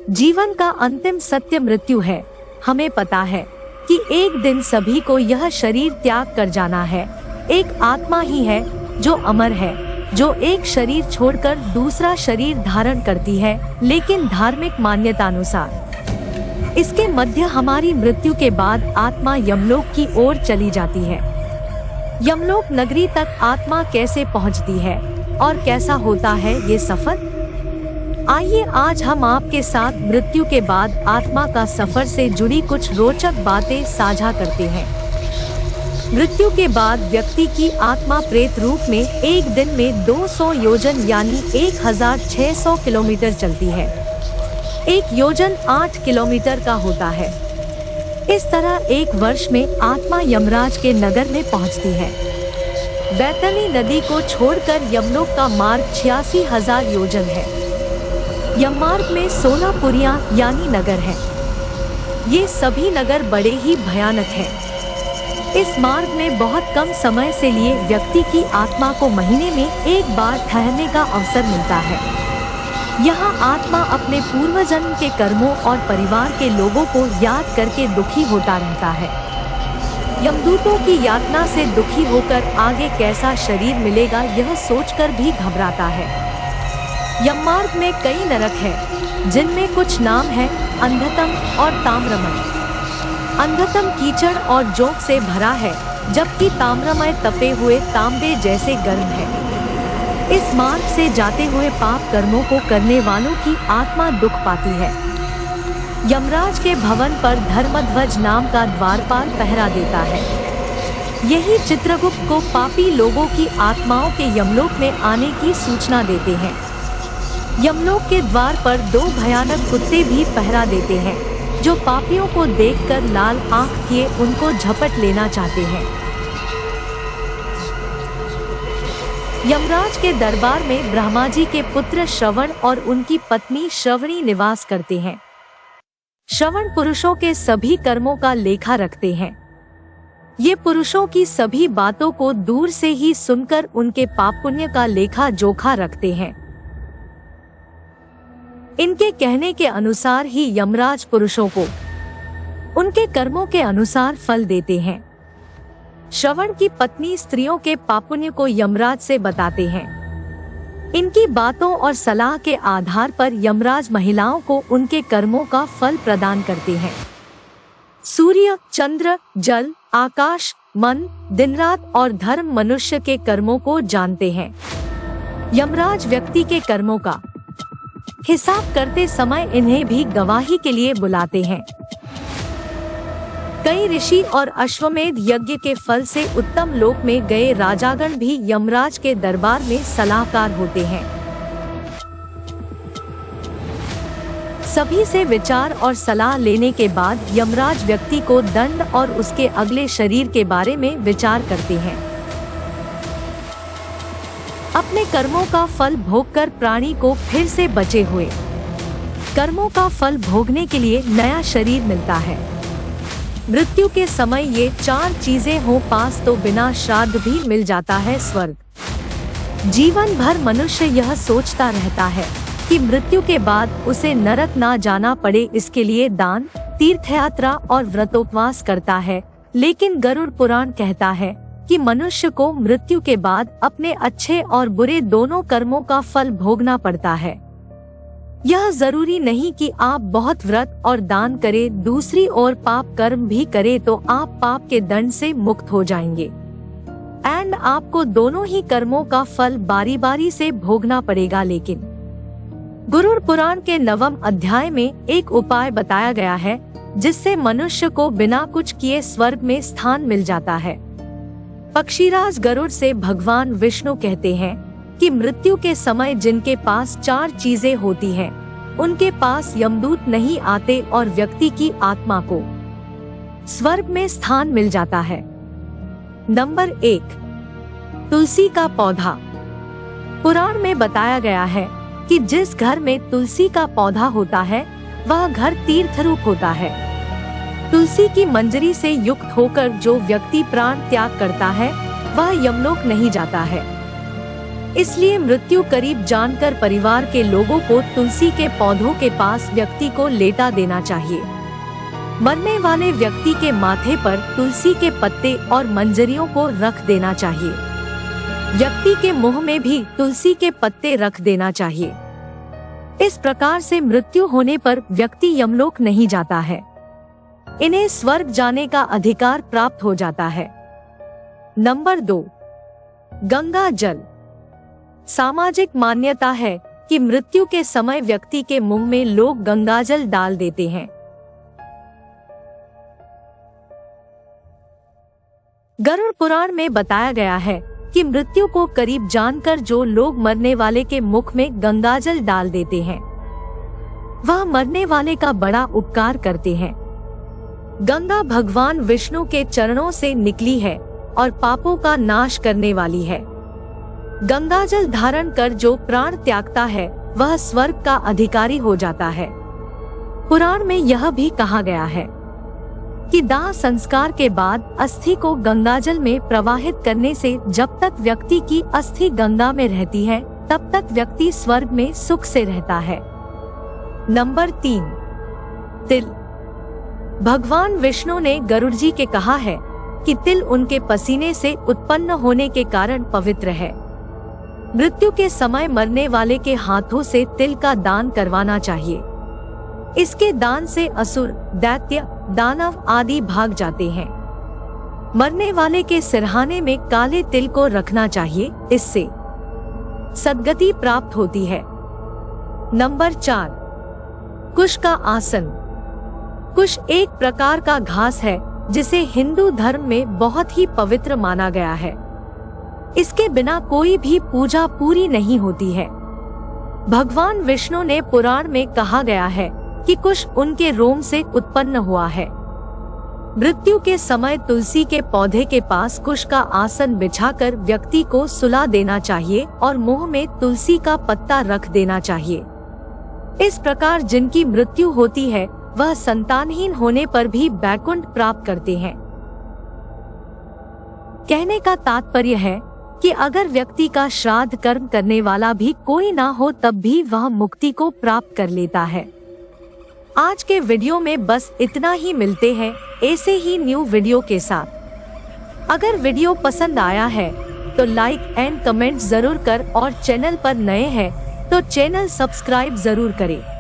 जीवन का अंतिम सत्य मृत्यु है। हमें पता है कि एक दिन सभी को यह शरीर त्याग कर जाना है। एक आत्मा ही है जो अमर है, जो एक शरीर छोड़कर दूसरा शरीर धारण करती है, लेकिन धार्मिक मान्यता अनुसार इसके मध्य हमारी मृत्यु के बाद आत्मा यमलोक की ओर चली जाती है। यमलोक नगरी तक आत्मा कैसे पहुंचती है और कैसा होता है ये सफर? आइए आज हम आपके साथ मृत्यु के बाद आत्मा का सफर से जुड़ी कुछ रोचक बातें साझा करते हैं। मृत्यु के बाद व्यक्ति की आत्मा प्रेत रूप में एक दिन में 200 योजन यानी 1600 किलोमीटर चलती है। एक योजन 8 किलोमीटर का होता है। इस तरह एक वर्ष में आत्मा यमराज के नगर में पहुंचती है। बैतरणी नदी को छोड़कर यमलोक का मार्ग 86,000 योजन है। यममार्ग में 16 पुरियां यानी नगर हैं। ये सभी नगर बड़े ही भयानक हैं। इस मार्ग में बहुत कम समय से लिए व्यक्ति की आत्मा को महीने में एक बार ठहरने का अवसर मिलता है। यहाँ आत्मा अपने पूर्व जन्म के कर्मों और परिवार के लोगों को याद करके दुखी होता रहता है। यमदूतों की यातना से दुखी होकर आगे कैसा शरीर मिलेगा यह सोचकर भी घबराता है। यममार्ग में कई नरक हैं, जिनमें कुछ नाम है अंधतम और ताम्रमय। अंधतम कीचड़ और जोंक से भरा है, जबकि ताम्रमय तपे हुए तांबे जैसे गर्म है। इस मार्ग से जाते हुए पाप कर्मों को करने वालों की आत्मा दुख पाती है। यमराज के भवन पर धर्मध्वज नाम का द्वारपाल पहरा देता है। यही चित्रगुप्त को पापी लोगों की आत्माओं के यमलोक में आने की सूचना देते हैं। यमलोक के द्वार पर 2 भयानक कुत्ते भी पहरा देते हैं, जो पापियों को देखकर लाल आंख किए उनको झपट लेना चाहते हैं। यमराज के दरबार में ब्रह्मा जी के पुत्र श्रवण और उनकी पत्नी श्रवणी निवास करते हैं। श्रवण पुरुषों के सभी कर्मों का लेखा रखते हैं। ये पुरुषों की सभी बातों को दूर से ही सुनकर उनके पाप पुण्य का लेखा जोखा रखते हैं। इनके कहने के अनुसार ही यमराज पुरुषों को उनके कर्मों के अनुसार फल देते हैं। श्रवण की पत्नी स्त्रियों के पापुण्य को यमराज से बताते हैं। इनकी बातों और सलाह के आधार पर यमराज महिलाओं को उनके कर्मों का फल प्रदान करते हैं। सूर्य, चंद्र, जल, आकाश, मन, दिन रात और धर्म मनुष्य के कर्मों को जानते हैं। यमराज व्यक्ति के कर्मों का हिसाब करते समय इन्हें भी गवाही के लिए बुलाते हैं। कई ऋषि और अश्वमेध यज्ञ के फल से उत्तम लोक में गए राजागण भी यमराज के दरबार में सलाहकार होते हैं। सभी से विचार और सलाह लेने के बाद यमराज व्यक्ति को दंड और उसके अगले शरीर के बारे में विचार करते हैं। अपने कर्मों का फल भोगकर प्राणी को फिर से बचे हुए कर्मों का फल भोगने के लिए नया शरीर मिलता है। मृत्यु के समय ये 4 चीजें हो पास तो बिना श्राद्ध भी मिल जाता है स्वर्ग। जीवन भर मनुष्य यह सोचता रहता है कि मृत्यु के बाद उसे नरक ना जाना पड़े, इसके लिए दान, तीर्थयात्रा और व्रतोपवास करता है। लेकिन गरुड़ पुराण कहता है कि मनुष्य को मृत्यु के बाद अपने अच्छे और बुरे दोनों कर्मों का फल भोगना पड़ता है। यह जरूरी नहीं कि आप बहुत व्रत और दान करें, दूसरी ओर पाप कर्म भी करें तो आप पाप के दंड से मुक्त हो जाएंगे एंड आपको दोनों ही कर्मों का फल बारी बारी से भोगना पड़ेगा। लेकिन गरुड़ पुराण के 9वें अध्याय में एक उपाय बताया गया है जिससे मनुष्य को बिना कुछ किए स्वर्ग में स्थान मिल जाता है। पक्षीराज गरुड़ से भगवान विष्णु कहते हैं कि मृत्यु के समय जिनके पास 4 चीजें होती हैं, उनके पास यमदूत नहीं आते और व्यक्ति की आत्मा को स्वर्ग में स्थान मिल जाता है। नंबर 1, तुलसी का पौधा। पुराण में बताया गया है कि जिस घर में तुलसी का पौधा होता है वह घर तीर्थ रूप होता है। तुलसी की मंजरी से युक्त होकर जो व्यक्ति प्राण त्याग करता है वह यमलोक नहीं जाता है। इसलिए मृत्यु करीब जानकर परिवार के लोगों को तुलसी के पौधों के पास व्यक्ति को लेटा देना चाहिए। मरने वाले व्यक्ति के माथे पर तुलसी के पत्ते और मंजरियों को रख देना चाहिए। व्यक्ति के मुंह में भी तुलसी के पत्ते रख देना चाहिए। इस प्रकार से मृत्यु होने पर व्यक्ति यमलोक नहीं जाता है, इन्हें स्वर्ग जाने का अधिकार प्राप्त हो जाता है। नंबर 2, गंगा जल। सामाजिक मान्यता है कि मृत्यु के समय व्यक्ति के मुंह में लोग गंगाजल डाल देते हैं। गरुड़ पुराण में बताया गया है कि मृत्यु को करीब जानकर जो लोग मरने वाले के मुख में गंगाजल डाल देते हैं, वह मरने वाले का बड़ा उपकार करते हैं। गंगा भगवान विष्णु के चरणों से निकली है और पापों का नाश करने वाली है। गंगाजल धारण कर जो प्राण त्यागता है वह स्वर्ग का अधिकारी हो जाता है। पुराण में यह भी कहा गया है कि दाह संस्कार के बाद अस्थि को गंगाजल में प्रवाहित करने से जब तक व्यक्ति की अस्थि गंगा में रहती है तब तक व्यक्ति स्वर्ग में सुख से रहता है। नंबर 3, तिल। भगवान विष्णु ने गरुड़ जी के कहा है कि तिल उनके पसीने से उत्पन्न होने के कारण पवित्र है। मृत्यु के समय मरने वाले के हाथों से तिल का दान करवाना चाहिए। इसके दान से असुर, दैत्य, दानव आदि भाग जाते हैं। मरने वाले के सिरहाने में काले तिल को रखना चाहिए, इससे सद्गति प्राप्त होती है। नंबर 4, कुश का आसन। कुश एक प्रकार का घास है जिसे हिंदू धर्म में बहुत ही पवित्र माना गया है। इसके बिना कोई भी पूजा पूरी नहीं होती है। भगवान विष्णु ने पुराण में कहा गया है कि कुश उनके रोम से उत्पन्न हुआ है। मृत्यु के समय तुलसी के पौधे के पास कुश का आसन बिछाकर व्यक्ति को सुला देना चाहिए और मुंह में तुलसी का पत्ता रख देना चाहिए। इस प्रकार जिनकी मृत्यु होती है वह संतानहीन होने पर भी वैकुंठ प्राप्त करते हैं। कहने का तात्पर्य है कि अगर व्यक्ति का श्राद्ध कर्म करने वाला भी कोई ना हो तब भी वह मुक्ति को प्राप्त कर लेता है। आज के वीडियो में बस इतना ही। मिलते हैं ऐसे ही न्यू वीडियो के साथ। अगर वीडियो पसंद आया है तो लाइक एंड कमेंट जरूर कर और चैनल पर नए हैं तो चैनल सब्सक्राइब जरूर करें।